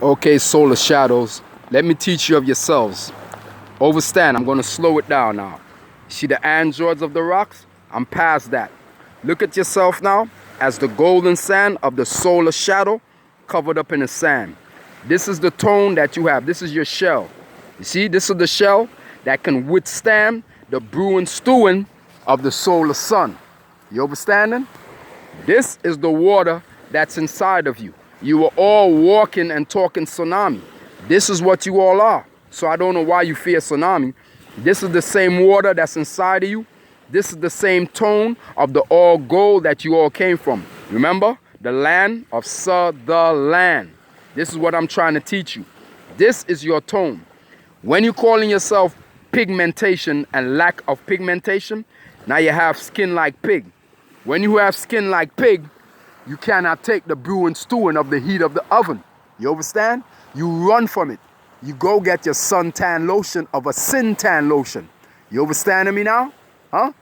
Okay, solar shadows, let me teach you of yourselves. Overstand, I'm going to slow it down now. See the androids of the rocks? I'm past that. Look at yourself now as the golden sand of the solar shadow covered up in the sand. This is the tone that you have. This is your shell. You see, this is the shell that can withstand the brewing stewing of the solar sun. You understanding? This is the water that's inside of you. You are all walking and talking tsunami. This is what you all are. So I don't know why you fear tsunami. This is the same water that's inside of you. This is the same tone of the all gold that you all came from. Remember? The land of Sutherland. This is what I'm trying to teach you. This is your tone. When you're calling yourself pigmentation and lack of pigmentation, now you have skin like pig. When you have skin like pig, you cannot take the brewing stewing of the heat of the oven. You understand? You run from it. You go get your suntan lotion of a sin-tan lotion. You understanding me now? Huh?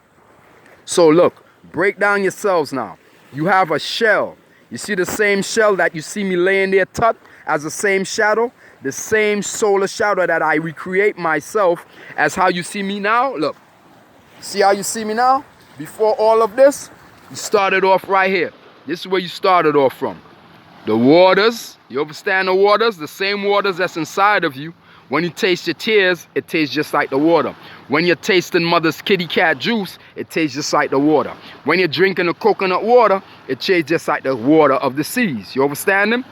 So look, break down yourselves now. You have a shell. You see the same shell that you see me laying there tucked as the same shadow? The same solar shadow that I recreate myself as how you see me now? Look, see how you see me now? Before all of this, you started off right here. This is where you started off from. The waters, you understand the waters? The same waters that's inside of you. When you taste your tears, it tastes just like the water. When you're tasting mother's kitty cat juice, it tastes just like the water. When you're drinking the coconut water, it tastes just like the water of the seas. You understand them?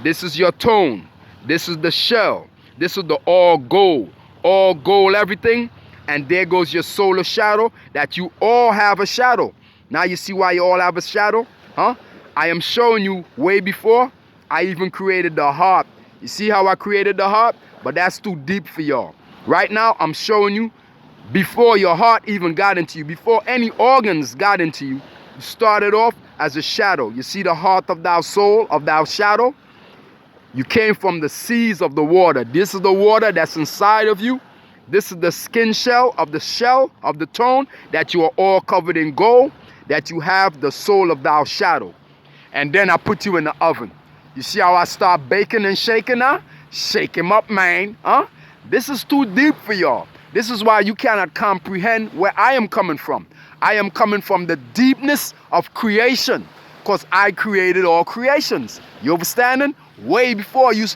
This is your tone. This is the shell. This is the all gold everything. And there goes your solar shadow that you all have a shadow. Now you see why you all have a shadow? Huh? I am showing you way before I even created the heart. You see how I created the heart? But that's too deep for y'all. Right now, I'm showing you before your heart even got into you, before any organs got into you, you started off as a shadow. You see the heart of thou soul, of thou shadow? You came from the seas of the water. This is the water that's inside of you. This is the skin shell of the tone that you are all covered in gold, that you have the soul of thou shadow. And then I put you in the oven. You see how I start baking and shaking now? Shake him up, man. Huh? This is too deep for y'all. This is why you cannot comprehend where I am coming from. I am coming from the deepness of creation, because I created all creations. You understanding? Way before you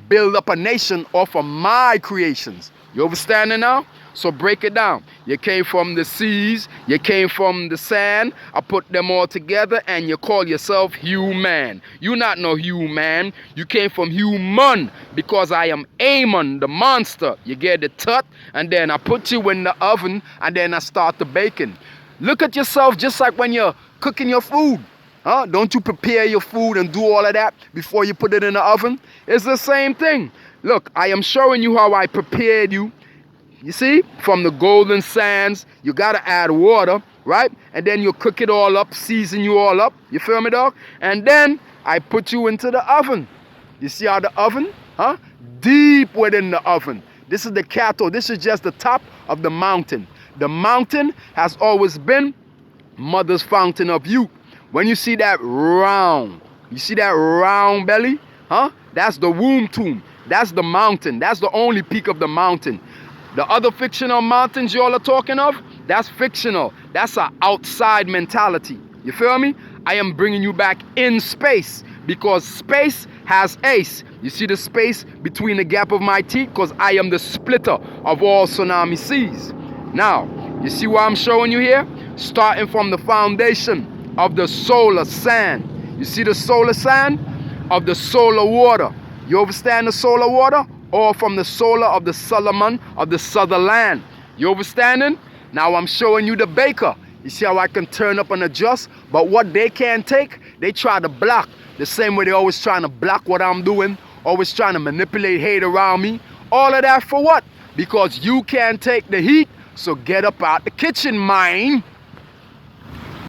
build up a nation off of my creations. You understanding now? So break it down. You came from the seas, you came from the sand. I put them all together and you call yourself human. You're not no human. You came from human because I am Amon, the monster. You get the tut, and then I put you in the oven and then I start the baking. Look at yourself just like when you're cooking your food. Huh? Don't you prepare your food and do all of that before you put it in the oven? It's the same thing. Look, I am showing you how I prepared you. You see, from the golden sands, you got to add water, right? And then you cook it all up, season you all up. You feel me, dog? And then I put you into the oven. You see how the oven, huh? Deep within the oven. This is the cattle. This is just the top of the mountain. The mountain has always been mother's fountain of youth. When you see that round, belly, huh? That's the womb tomb. That's the mountain. That's the only peak of the mountain. The other fictional mountains you all are talking of, that's fictional. That's an outside mentality. You feel me? I am bringing you back in space because space has ace. You see the space between the gap of my teeth? Because I am the splitter of all tsunami seas. Now, you see what I'm showing you here? Starting from the foundation of the solar sand. You see the solar sand? Of the solar water. You understand the solar water? Or from the solar of the Solomon of the Sutherland. You understanding? Now I'm showing you the baker. You see how I can turn up and adjust? But what they can't take, they try to block. The same way they always trying to block what I'm doing. Always trying to manipulate hate around me. All of that for what? Because you can't take the heat. So get up out the kitchen, mine.